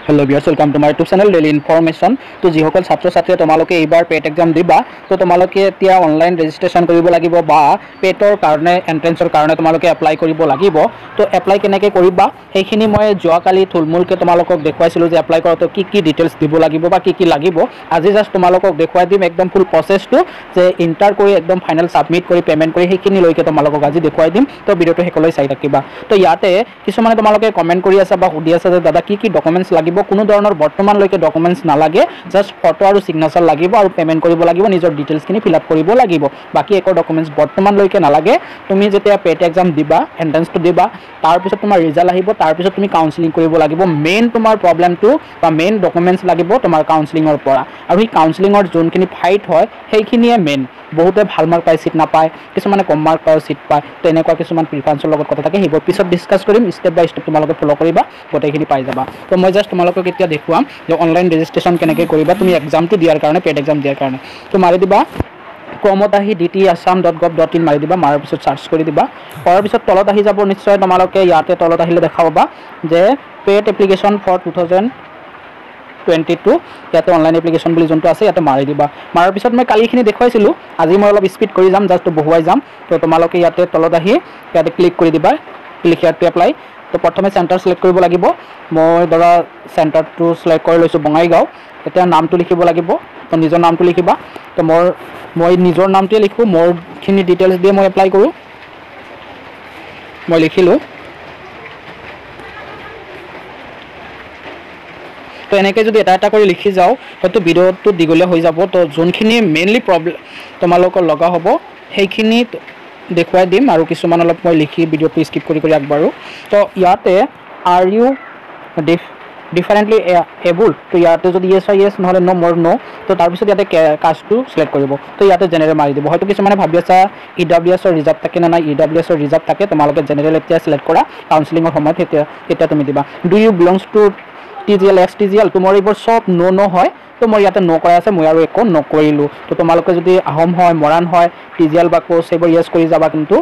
Hello viewers welcome to my YouTube channel daily information. तो যিসকল ছাত্ৰ ছাত্ৰীয়ে তোমালোকে এইবাৰ পেট এক্সাম দিবা তো তোমালোকে এতিয়া অনলাইন ৰেজিষ্ট্ৰেচন কৰিব লাগিব বা পেটৰ কাৰণে এন্ট্ৰেন্সৰ কাৰণে তোমালোকে এপ্লাই কৰিব লাগিব। তো এপ্লাই কেনেকৈ কৰিবা সেইখিনি মই যোৱাকালি থুলমূলকৈ তোমালোকক দেখুৱাইছিলোঁ যে এপ্লাই কৰোঁতে কি কি ডিটেইলছ দিব লাগিব বা কি কি লাগিব। আজি জাষ্ট তোমালোকক দেখুৱাই দিম একদম ফুল প্ৰচেছটো যে ইণ্টাৰ কৰি একদম ফাইনেল সাবমিট কৰি পেমেন্ট কৰি সেইখিনিলৈকে তোমালোকক আজি দেখুৱাই দিম। তো ভিডিঅ'টো শেষলৈ চাই থাকিবা। তো ইয়াতে কিছুমানে তোমালোকে কমেন্ট কৰি আছে বা সুধি আছে যে দাদা কি কি ডকুমেণ্টছ লাগিব। কোনো ধৰণৰ বৰ্তমানলৈকে ডকুমেণ্টছ নালাগে, জাষ্ট ফটো আৰু সিগনেচাৰ লাগিব আৰু পেমেন্ট কৰিব লাগিব, নিজৰ ডিটেইলছখিনি ফিল আপ কৰিব লাগিব। বাকি একো ডকুমেণ্টছ বৰ্তমানলৈকে নালাগে। তুমি যেতিয়া পেট এক্সাম দিবা এন্ট্ৰেন্সটো দিবা তাৰপিছত তোমাৰ ৰিজাল্ট আহিব, তাৰপিছত তুমি কাউন্সেলিং কৰিব লাগিব। মেইন তোমাৰ প্ৰব্লেমটো বা মেইন ডকুমেণ্টছ লাগিব তোমাৰ কাউন্সেলিঙৰ পৰা, আৰু সেই কাউন্সেলিঙৰ যোনখিনি ফাইট হয় সেইখিনিয়ে মেইন। বহুতে ভাল মাৰ্ক পায় চিট নাপায়, কিছুমানে কম মাৰ্ক পায় চিট পায়। তো এনেকুৱা কিছুমান প্ৰিফাৰেন্সৰ লগত কথা থাকে, সেইবোৰ পিছত ডিছকাছ কৰিম। ষ্টেপ বাই ষ্টেপ তোমালোকে ফ'ল' কৰিবা, গোটেইখিনি পাই যাবা। তো মই জাষ্ট তোমালোকক এতিয়া দেখুৱাম যে অনলাইন ৰেজিষ্ট্ৰেশ্যন কেনেকৈ কৰিবা তুমি এক্সামটো দিয়াৰ কাৰণে, পেড এক্সাম দিয়াৰ কাৰণে। তো মাৰি দিবা ক্ৰমত আহি dtassam.gov.in মাৰি দিবা, মাৰাৰ পিছত চাৰ্চ কৰি দিবা। কৰাৰ পিছত তলত আহি যাব নিশ্চয়, তোমালোকে ইয়াতে তলত আহিলে দেখা পাবা যে পেড এপ্লিকেশ্যন ফৰ 2022 ইয়াতে অনলাইন এপ্লিকেশ্যন বুলি যোনটো আছে ইয়াতে মাৰি দিবা। মাৰাৰ পিছত মই কালিখিনি দেখুৱাইছিলোঁ, আজি মই অলপ স্পীড কৰি যাম, জাষ্ট বহুৱাই যাম। তো তোমালোকে ইয়াতে তলত আহি ইয়াতে ক্লিক কৰি দিবা, ক্লিক হিয়াৰ টু এপ্লাই। তো প্ৰথমে চেণ্টাৰ সিলেক্ট কৰিব লাগিব। মই ধৰা চেণ্টাৰটো সিলেক্ট কৰি লৈছোঁ বঙাইগাঁও। এতিয়া নামটো লিখিব লাগিব, তো নিজৰ নামটো লিখিবা। তো মই নিজৰ নামটোৱে লিখোঁ, মোৰখিনি ডিটেইলছ দিয়ে মই এপ্লাই কৰোঁ। মই লিখিলোঁ। তো এনেকৈ যদি এটা এটা কৰি লিখি যাওঁ হয়তো ভিডিঅ'টো দীঘলীয়া হৈ যাব। তো যোনখিনি মেইনলি প্ৰব্লেম তোমালোকৰ লগা হ'ব সেইখিনি দেখুৱাই দিম, আৰু কিছুমান অলপ মই লিখি ভিডিঅ'টো স্কিপ কৰি আগবাঢ়োঁ। তো ইয়াতে আৰ ইউ ডিফাৰেণ্টলি এবল, তো ইয়াতে যদি ইয়েছ হয় ইয়েছ, নহ'লে ন' মোৰ ন'। তো তাৰপিছত ইয়াতে কাষ্টটো চিলেক্ট কৰিব। তো ইয়াতে জেনেৰেল মাৰি দিব। হয়তো কিছুমানে ভাবি আছা EWSৰ ৰিজাৰ্ভ থাকে নে নাই, EWSৰ ৰিজাৰ্ভ থাকে। তোমালোকে জেনেৰেল এতিয়া চিলেক্ট কৰা কাউন্সেলিঙৰ সময়ত, তেতিয়া তুমি দিবা do you belongs to TGL XTGL। তো মোৰ এইবোৰ চব ন' হয়। তো মই ইয়াতে ন' কৰা আছে, মই আৰু একো নকৰিলোঁ। তো তোমালোকে যদি আহোম হয়, মৰাণ হয়, TGL বা কোচ এইবোৰ ইয়েছ কৰি যাবা। কিন্তু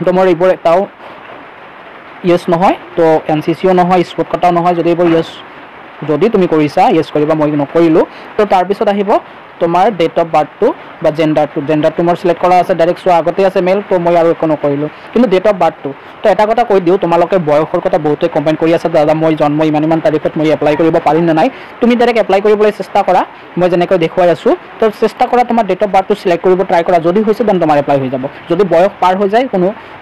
তো মোৰ এইবোৰ এটাও ইয়েছ নহয়, তো NCCও নহয়, স্পৰ্ট কটাও নহয়। যদি এইবোৰ ইয়েছ যদি তুমি কৰিছা ইয়েছ কৰিবা, মই নকৰিলোঁ। তো তাৰপিছত আহিব তোমাৰ ডেট অফ বাৰ্থটো বা জেণ্ডাৰটো মোৰ চিলেক্ট কৰা আছে, ডাইৰেক্ট চোৱা আগতে আছে মেল। তো মই আৰু একো নকৰিলোঁ। কিন্তু ডেট অফ বাৰ্থটো, তো এটা কথা কৈ দিওঁ, তোমালোকে বয়সৰ কথা বহুতে কমেণ্ট কৰি আছে দাদা মই জন্ম ইমান তাৰিখত মই এপ্লাই কৰিব পাৰিম নে নাই। তুমি ডাইৰেক্ট এপ্লাই কৰিবলৈ চেষ্টা কৰা, মই যেনেকৈ দেখুৱাই আছোঁ। তো চেষ্টা কৰা তোমাৰ ডেট অফ বাৰ্থটো চিলেক্ট কৰিব ট্ৰাই কৰা। যদি হৈছে দেন তোমাৰ এপ্লাই হৈ যাব। যদি বয়স পাৰ হৈ যায়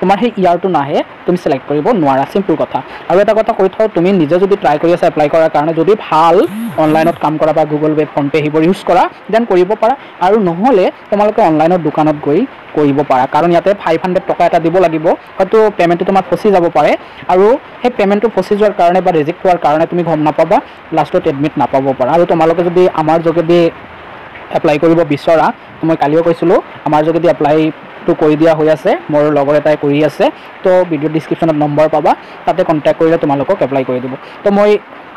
তোমাৰ সেই ইয়াৰটো নাহে, তুমি চিলেক্ট কৰিব নোৱাৰা, চিম্পল কথা। আৰু এটা কথা কৈ থওঁ, তুমি নিজে যদি ট্ৰাই কৰি আছা এপ্লাই কৰাৰ কাৰণে, যদি ভাল অনলাইনত কাম কৰা বা গুগল পে' ফোনপে' সেইবোৰ ইউজ কৰা দেন কৰিব পাৰা, আৰু নহ'লে তোমালোকে অনলাইনত দোকানত গৈ কৰিব পাৰা। কাৰণ ইয়াতে 500 টকা এটা দিব লাগিব, হয়তো পে'মেণ্টটো তোমাৰ ফচি যাব পাৰে, আৰু সেই পে'মেণ্টটো ফচি যোৱাৰ কাৰণে বা ৰিজেক্ট হোৱাৰ কাৰণে তুমি গম নাপাবা, লাষ্টত এডমিট নাপাব পাৰা। আৰু তোমালোকে যদি আমাৰ যোগেদি এপ্লাই কৰিব বিচৰা, মই কালিও কৈছিলোঁ আমাৰ যোগেদি এপ্লাইটো কৰি দিয়া হৈ আছে, মোৰ লগৰ এটাই কৰি আছে। তো ভিডিঅ' ডিছক্ৰিপশ্যনত নম্বৰ পাবা, তাতে কণ্টেক্ট কৰিলে তোমালোকক এপ্লাই কৰি দিব। তো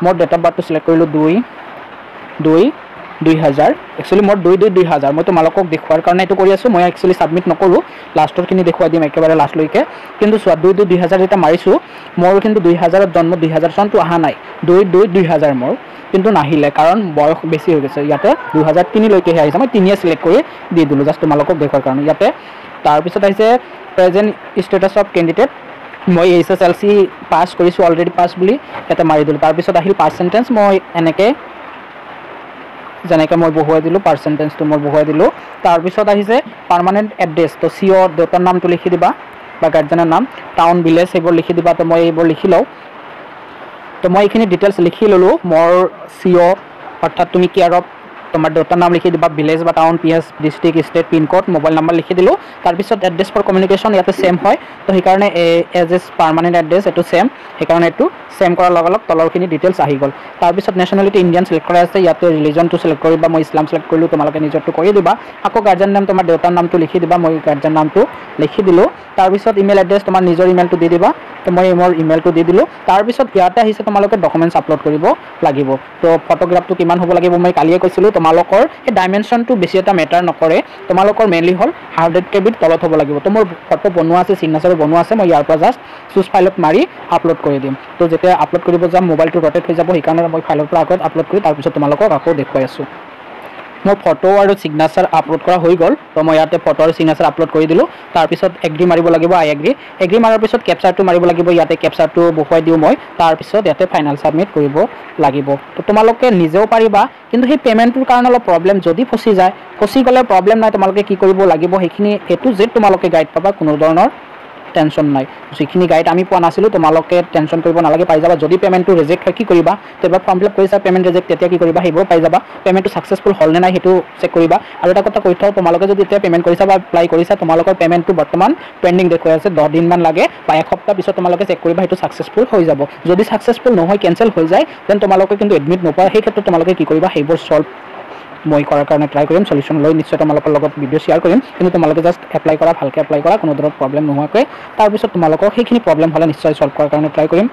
মোৰ ডেট অফ বাৰ্থটো চিলেক্ট কৰিলোঁ 2/2/2000। একচুৱেলি মোৰ 2/2/2000 মই তোমালোকক দেখুৱাৰ কাৰণে এইটো কৰি আছোঁ। মই একচুৱেলি ছাবমিট নকৰোঁ, লাষ্টৰখিনি দেখুৱাই দিম একেবাৰে লাষ্টলৈকে। কিন্তু চোৱা 2/2/2000 যেতিয়া মাৰিছোঁ, মোৰ কিন্তু 2000ত জন্ম, 2000 চনটো অহা নাই। 2/2/2000 মোৰ কিন্তু নাহিলে, কাৰণ বয়স বেছি হৈ গৈছে। ইয়াতে 2003লৈকেহে আহিছে, মই 3 চিলেক্ট কৰি দি দিলোঁ জাষ্ট তোমালোকক দেখুৱাৰ কাৰণে। ইয়াতে তাৰপিছত আহিছে প্ৰেজেণ্ট ষ্টেটাছ অফ কেণ্ডিডেট। মই SSLC পাছ কৰিছোঁ, অলৰেডি পাছ বুলি ইয়াতে মাৰি দিলোঁ। তাৰপিছত আহিল পাৰ্চেণ্টেজ, মই যেনেকৈ মই বহুৱাই দিলোঁ, পাৰ্চেণ্টেজটো মই বহুৱাই দিলোঁ। তাৰপিছত আহিছে পাৰ্মানেণ্ট এড্ৰেছ। তো চিঅ'ৰ দেউতাৰ নামটো লিখি দিবা বা গাৰ্জেনৰ নাম, টাউন ভিলেজ সেইবোৰ লিখি দিবা। তো মই এইবোৰ লিখি লওঁ। তো মই এইখিনি ডিটেইলছ লিখি ল'লোঁ। মোৰ চিঅ' অৰ্থাৎ তুমি কেয়াৰ অফ তোমাৰ দেউতাৰ নাম লিখি দিবা, ভিলেজ বা town, PS, district, state, pincode, mobile number লিখি দিলোঁ। তাৰপিছত এড্ৰেছ ফৰ কমিউনিকেশ্যন ইয়াতে ছেম হয়, তো সেইকাৰণে এজ পাৰ্মানেণ্ট এড্ৰেছ এইটো ছেম, সেইকাৰণে এইটো ছেম কৰাৰ লগে লগে তলৰখিনি ডিটেইলছ আহি গ'ল। তাৰপিছত নেশ্যনেলিটি ইণ্ডিয়ান চিলেক্ট কৰা আছে, ইয়াতে ৰিলিজনটো চিলেক্ট কৰিবা। মই ইছলাম চিলেক্ট কৰিলোঁ, তোমালোকে নিজৰটো কৰি দিবা। আকৌ গাৰ্জেন নাম তোমাৰ দেউতাৰ নামটো লিখি দিবা, মই গাৰ্জেন নামটো লিখি দিলোঁ। তাৰপিছত ইমেইল এড্ৰেছ তোমাৰ নিজৰ ইমেইলটো দি দিবা, তো মই মোৰ ইমেইলটো দি দিলোঁ। তাৰপিছত ইয়াতে আহিছে তোমালোকে ডকুমেণ্টছ আপলোড কৰিব লাগিব। তো ফটোগ্ৰাফটো কিমান হ'ব লাগিব মই কালিয়ে কৈছিলোঁ, তো তোমালোকৰ এই ডাইমেনশ্যনটো বেছি এটা মেটাৰ নকৰে তোমালোকৰ মেইনলি হ'ল 100 KB তলত হ'ব লাগিব তো মোৰ ফটো বনোৱা আছে সিগনেচাৰ বনোৱা আছে মই ইয়াৰ পৰা জাষ্ট চুজ ফাইলত মাৰি আপলোড কৰি দিম তো যেতিয়া আপলোড কৰিব যাম মোবাইলটো ৰটেট হৈ যাব সেইকাৰণে মই ফাইলৰ পৰা আগত আপলোড কৰি তাৰপিছত তোমালোকক আকৌ দেখুৱাই আছোঁ মোৰ ফটো আৰু সিগনেচাৰ আপলোড কৰা হৈ গ'ল তো মই ইয়াতে ফটো আৰু সিগনেচাৰ আপলোড কৰি দিলোঁ তাৰপিছত এগ্ৰি মাৰিব লাগিব আই এগ্ৰি মাৰাৰ পিছত কেপচাৰটো মাৰিব লাগিব ইয়াতে কেপচাৰটো বহুৱাই দিওঁ মই তাৰপিছত ইয়াতে ফাইনেল ছাবমিট কৰিব লাগিব তো তোমালোকে নিজেও পাৰিবা কিন্তু সেই পেমেণ্টটোৰ কাৰণে অলপ প্ৰব্লেম যদি ফচি যায় ফচি গ'লে প্ৰব্লেম নাই তোমালোকে কি কৰিব লাগিব সেইখিনি এটো যে তোমালোকে গাইড পাবা কোনো ধৰণৰ টেনশ্যন নাই যিখিনি গাইড আমি পোৱা নাছিলোঁ তোমালোকে টেনশ্যন কৰিব নালাগে পাই যাবা যদি পেমেণ্টটো ৰিজেক্ট হয় কি কৰিবা তো এবাৰ ফৰ্ম ফিল আপ কৰিছা পেমেণ্ট ৰিজেক্ট তেতিয়া কি কৰিবা সেইবোৰ পাই যাবা পেমেণ্টটো ছাকচেছফুল হ'ল নে নাই সেইটো চেক কৰিবা আৰু এটা কথা কৈ থওঁ তোমালোকে যদি এতিয়া পেমেণ্ট কৰিছা বা এপ্লাই কৰিছা তোমালোকৰ পেমেণ্টটো বৰ্তমান পেণ্ডিং দেখুৱাই আছে 10 দিনমান লাগে বা এসপ্তাহ পিছত তোমালোকে চেক কৰিবা সেইটো ছাকচেছফুল হৈ যাব যদি ছাকচেছফুল নহয় কেনচেল হৈ যায় দেন তোমালোকে কিন্তু এডমিট নোপোৱা সেই ক্ষেত্ৰত তোমালোকে কি কৰিবা সেইবোৰ সলভ মই কৰাৰ কাৰণে ট্ৰাই কৰিম সলিউশ্যন লৈ নিশ্চয় তোমালোকৰ লগত ভিডিঅ' শ্বেয়াৰ কৰিম কিন্তু তোমালোকে জাষ্ট এপ্লাই কৰা ভালকৈ এপ্লাই কৰা কোনো ধৰণৰ প্ৰব্লেম নোহোৱাকৈ তাৰপিছত তোমালোকৰ সেইখিনি প্ৰব্লেম হ'লে নিশ্চয় সলভ কৰাৰ কাৰণে ট্ৰাই কৰিম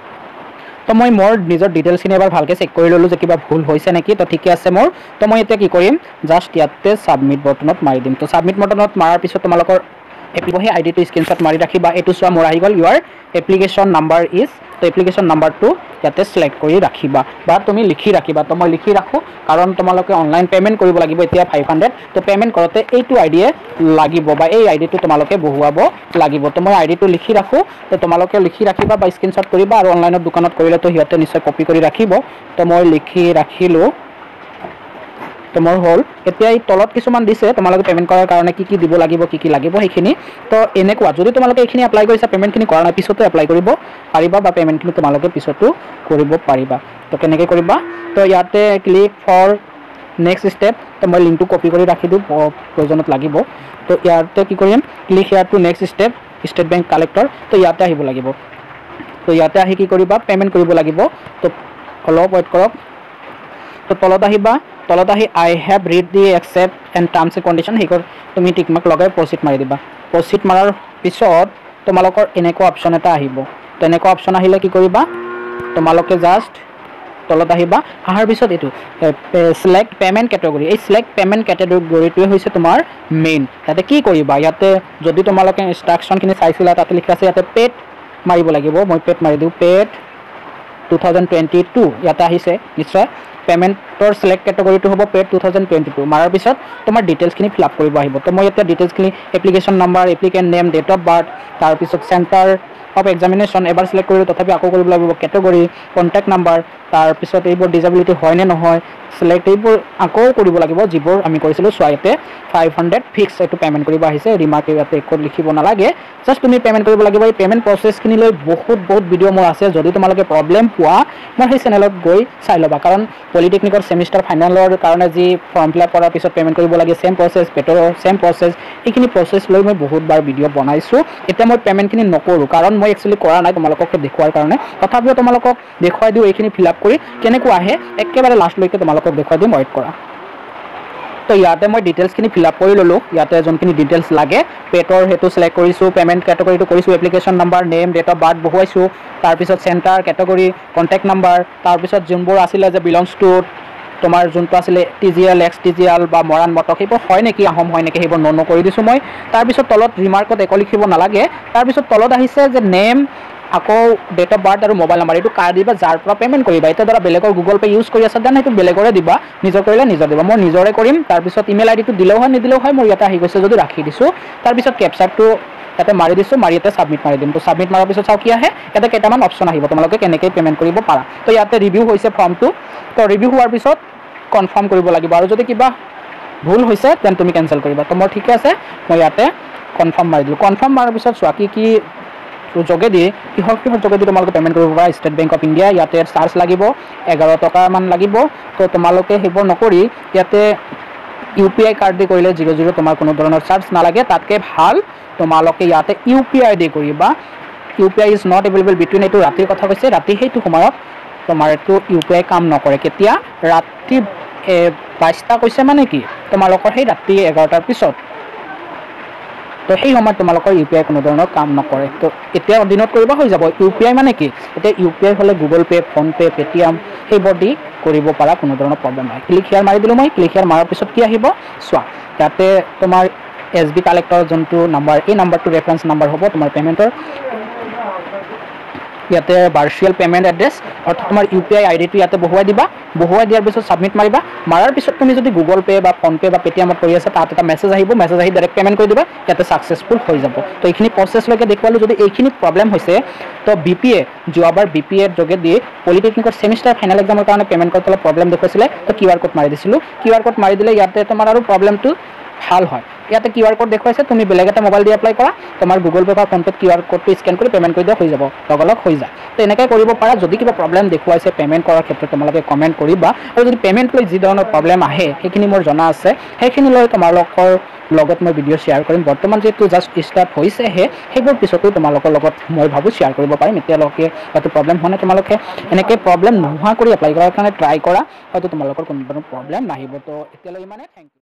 তো মই মোৰ নিজৰ ডিটেইলছখিনি এবাৰ ভালকৈ চেক কৰি ল'লোঁ যে কিবা ভুল হৈছে নেকি তো ঠিকে আছে মোৰ তো মই এতিয়া কি কৰিম জাষ্ট ইয়াতে ছাবমিট বটনত মাৰি দিম তো ছাবমিট বটনত মাৰাৰ পিছত তোমালোকৰ সেই আইডিটো স্ক্ৰীনশ্বট মাৰি ৰাখিবা এইটো চোৱা মোৰ আহি গ'ল ইউৰ এপ্লিকেশ্যন নাম্বাৰ ইজ তো এপ্লিকেশ্যন নাম্বাৰটো ইয়াতে সিলেক্ট কৰি ৰাখিবা বা তুমি লিখি ৰাখিবা তো মই লিখি ৰাখোঁ কাৰণ তোমালোকে অনলাইন পেমেণ্ট কৰিব লাগিব এতিয়া 500 তো পেমেণ্ট কৰোঁতে এইটো আইডিয়ে লাগিব বা এই আইডিটো তোমালোকে বহুৱাব লাগিব তো মই আইডিটো লিখি ৰাখোঁ তো তোমালোকে লিখি ৰাখিবা বা স্ক্ৰীনশ্বট কৰিবা আৰু অনলাইনত দোকানত কৰিলে তো সিহঁতে নিশ্চয় কপি কৰি ৰাখিব তো মই লিখি ৰাখিলোঁ তো মোৰ হ'ল এতিয়া এই তলত কিছুমান দিছে তোমালোকে পেমেণ্ট কৰাৰ কাৰণে কি দিব লাগিব কি লাগিব সেইখিনি তো এনেকুৱা যদি তোমালোকে এইখিনি এপ্লাই কৰিছা পেমেণ্টখিনি কৰা নাই পিছতো এপ্লাই কৰিব পাৰিবা বা পেমেণ্টখিনি তোমালোকে পিছতো কৰিব পাৰিবা তো কেনেকৈ কৰিবা তো ইয়াতে ক্লিক ফৰ নেক্সট ষ্টেপ তো মই লিংকটো কপি কৰি ৰাখি দিওঁ প্ৰয়োজনত লাগিব তো ইয়াতে কি কৰিম click here to next step state bank collector তো ইয়াতে আহিব লাগিব তো ইয়াতে আহি কি কৰিবা পেমেণ্ট কৰিব লাগিব তো অলপ ৱেইট কৰক তো তলত আহিবা তলত আহি I have read the accept and terms and condition সেইবোৰ তুমি টিকমাৰ্ক লগাই প্ৰচিড মাৰি দিবা প্ৰচিড মাৰাৰ পিছত তোমালোকৰ এনেকুৱা অপশ্যন এটা আহিব তো এনেকুৱা অপশ্যন আহিলে কি কৰিবা তোমালোকে জাষ্ট তলত আহিবা অহাৰ পিছত এইটো সিলেক্ট পেমেণ্ট কেটেগৰী এই সিলেক্ট পেমেণ্ট কেটেগৰীটোৱে হৈছে তোমাৰ মেইন তাতে কি কৰিবা ইয়াতে যদি তোমালোকে ইনষ্ট্ৰাকশ্যনখিনি চাইছিলা তাতে লিখা আছে ইয়াতে পেড মাৰিব লাগিব মই পেড মাৰি দিওঁ পেড 2022 ইয়াতে আহিছে নিশ্চয় পেমেণ্টৰ সিলেক্ট কেটেগৰীটো হ'ব পেড 2022 মাৰাৰ পিছত তোমাৰ ডিটেইলছখিনি ফিল আপ কৰিব আহিব তো মই এতিয়া ডিটেইলছখিনি application number applicant name date of birth তাৰপিছত চেণ্টাৰ অফ এক্সামিনেশ্যন এবাৰ সিলেক্ট কৰিলোঁ তথাপি আকৌ কৰিব লাগিব কেটেগৰী কণ্টেক্ট নাম্বাৰ তাৰপিছত এইবোৰ ডিজেবিলিটি হয় নে নহয় সিলেক্ট এইবোৰ আকৌ কৰিব লাগিব যিবোৰ আমি কৰিছিলোঁ চোৱা ইয়াতে 500 ফিক্স এইটো পেমেণ্ট কৰিব আহিছে ৰিমাৰ্ক ইয়াতে একো লিখিব নালাগে জাষ্ট তুমি পেমেণ্ট কৰিব লাগিব এই পেমেণ্ট প্ৰচেছখিনি লৈ বহুত ভিডিঅ' মোৰ আছে যদি তোমালোকে প্ৰব্লেম পোৱা মই সেই চেনেলত গৈ চাই ল'বা কাৰণ পলিটেকনিকৰ ছেমিষ্টাৰ ফাইনেলৰ কাৰণে যি ফৰ্ম ফিল আপ কৰাৰ পিছত পেমেণ্ট কৰিব লাগে ছেম প্ৰচেছ পেটৰ ছেম প্ৰচেছ এইখিনি প্ৰচেছ লৈ মই বহুতবাৰ ভিডিঅ' বনাইছোঁ এতিয়া মই পেমেণ্টখিনি নকৰোঁ কাৰণ মই একচুৱেলি কৰা নাই তোমালোকক দেখুৱাৰ কাৰণে তথাপিও তোমালোকক দেখুৱাই দিওঁ এইখিনি ফিল আপ কৰি কেনেকুৱা আহে একেবাৰে লাষ্টলৈকে তোমালোকক দেখুৱাই দিম ৱেইট কৰা তো ইয়াতে মই ডিটেইলছখিনি ফিল আপ কৰি ল'লোঁ ইয়াতে যোনখিনি ডিটেইলছ লাগে পেটৰ সেইটো সিলেক্ট কৰিছোঁ পেমেণ্ট কেটেগৰীটো কৰিছোঁ application number name date of birth বহুৱাইছোঁ তাৰপিছত চেণ্টাৰ কেটেগৰী কণ্টেক্ট নাম্বাৰ তাৰপিছত যোনবোৰ আছিলে যে বিলংছ টু তোমাৰ যোনটো আছিলে TGL XTGL বা মৰাণ মটক সেইবোৰ হয় নেকি আহোম হয় নেকি সেইবোৰ ন কৰি দিছোঁ মই তাৰপিছত তলত ৰিমাৰ্কত একো লিখিব নালাগে তাৰপিছত তলত আহিছে যে নেম আকৌ ডেট অফ বাৰ্থ আৰু মোবাইল নাম্বাৰ এইটো কাৰ দিবা যাৰ পৰা পেমেণ্ট কৰিবা এতিয়া ধৰা বেলেগৰ গুগল পে ইউজ কৰি আছা দেন সেইটো বেলেগৰে দিবা নিজৰ কৰিলে নিজৰ দিবা মই নিজৰে কৰিম তাৰপিছত ইমেইল আইডিটো দিলেও হয় নিদিলেও হয় মোৰ ইয়াতে আহি গৈছে যদি ৰাখি দিছোঁ তাৰপিছত কেপচাৰটো ইয়াতে মাৰি দিছোঁ মাৰি ইয়াতে ছাবমিট মাৰি দিম তো ছাবমিট মাৰাৰ পিছত চাওঁ কি আহে ইয়াতে কেইটামান অপশ্যন আহিব তোমালোকে কেনেকৈ পেমেণ্ট কৰিব পাৰা তো ইয়াতে ৰিভিউ হৈছে ফৰ্মটো তো ৰিভিউ হোৱাৰ পিছত কনফাৰ্ম কৰিব লাগিব আৰু যদি কিবা ভুল হৈছে দেন তুমি কেনচেল কৰিবা তো মোৰ ঠিকে আছে মই ইয়াতে কনফাৰ্ম মাৰি দিলোঁ কনফাৰ্ম মাৰাৰ পিছত চোৱা কি যোগেদি কিহৰ যোগেদি তোমালোকে পেমেণ্ট কৰিব পাৰা ষ্টেট বেংক অফ ইণ্ডিয়া ইয়াতে চাৰ্জ লাগিব 11 টকামান লাগিব তো তোমালোকে সেইবোৰ নকৰি ইয়াতে UPI কাৰ্ড দি কৰিলে 00 তোমাৰ কোনো ধৰণৰ চাৰ্জ নালাগে তাতকৈ ভাল তোমালোকে ইয়াতে UPI দি কৰিবা UPI is not available between এইটো ৰাতিৰ কথা কৈছে ৰাতি সেইটো সময়ত তোমাৰ এইটো UPI কাম নকৰে কেতিয়া ৰাতি 22টা কৈছে মানে কি তোমালোকৰ সেই ৰাতি 11টাৰ পিছত তো সেই সময়ত তোমালোকৰ UPI কোনো ধৰণৰ কাম নকৰে তো এতিয়া দিনত কৰিব হৈ যাব UPI মানে কি এতিয়া UPI হ'লে Google pay phone pay Paytm সেইবোৰ দি কৰিব পাৰা, কোনো ধৰণৰ প্ৰব্লেম নাই। ক্লিক হিয়াৰ মাৰি দিলোঁ মই। ক্লিক হিয়াৰ মাৰাৰ পিছত কি আহিব চোৱা, ইয়াতে তোমাৰ SB কালেক্টৰ যোনটো নাম্বাৰ, এই নাম্বাৰটো ৰেফাৰেঞ্চ নাম্বাৰ হ'ব তোমাৰ পে'মেণ্টৰ। ইয়াতে ভাৰ্চুৱেল পে'মেণ্ট এড্ৰেছ অৰ্থাৎ তোমাৰ UPI আইডিটো ইয়াতে বহুৱাই দিবা। বহুৱাই দিয়াৰ পিছত ছাবমিট মাৰিবা। মাৰাৰ পিছত তুমি যদি গুগল পে' বা ফোনপে' বা পেটিএমত কৰি আছা, তাত এটা মেছেজ আহিব। মেছেজ আহি ডাইৰেক্ট পে'মেণ্ট কৰি দিবা, ইয়াতে ছাকচেছফুল হৈ যাব। তো এইখিনি প্ৰচেছলৈকে দেখুৱালোঁ। যদি এইখিনি প্ৰব্লেম হৈছে তো BPA যোৱাবাৰ BPAৰ যোগেদি পলিটেকনিকৰ ছেমিষ্টাৰ ফাইনেল এক্সামৰ কাৰণে পে'মেণ্ট কৰোঁতে অলপ প্ৰব্লেম দেখুৱাইছিলে, তো QR কোড মাৰি দিছিলোঁ। QR কোড মাৰি দিলে ইয়াতে তোমাৰ আৰু প্ৰব্লেমটো ভাল হয়। ইয়াতে QR কোড দেখুৱাইছে, তুমি বেলেগ এটা মোবাইল দি এপ্লাই কৰা, তোমাৰ গুগল পে' বা ফোনপে'ত QR কোডটো স্কেন কৰি পে'মেণ্ট কৰি দিয়া হৈ যাব, লগালগ হৈ যায়। তো এনেকৈ কৰিব পাৰা। যদি কিবা প্ৰব্লেম দেখুৱাইছে পে'মেণ্ট কৰাৰ ক্ষেত্ৰত তোমালোকে কমেণ্ট কৰিবা, আৰু যদি পে'মেণ্ট লৈ যি ধৰণৰ প্ৰব্লেম আহে সেইখিনি মোৰ জনা আছে, সেইখিনি লৈ তোমালোকৰ লগত মই ভিডিঅ' শ্বেয়াৰ কৰিম। বৰ্তমান যিহেতু জাষ্ট ষ্টাৰ্ট হৈছেহে, সেইবোৰ পিছতো তোমালোকৰ লগত মই ভাবোঁ শ্বেয়াৰ কৰিব পাৰিম। এতিয়ালৈকে হয়তো প্ৰব্লেম হোৱা নাই, তোমালোকে এনেকৈ প্ৰব্লেম নোহোৱা কৰি এপ্লাই কৰাৰ কাৰণে ট্ৰাই কৰা, হয়তো তোমালোকৰ কোনো ধৰণৰ প্ৰব্লেম নাহিব। তো এতিয়ালৈ ইমানে, থেংক ইউ।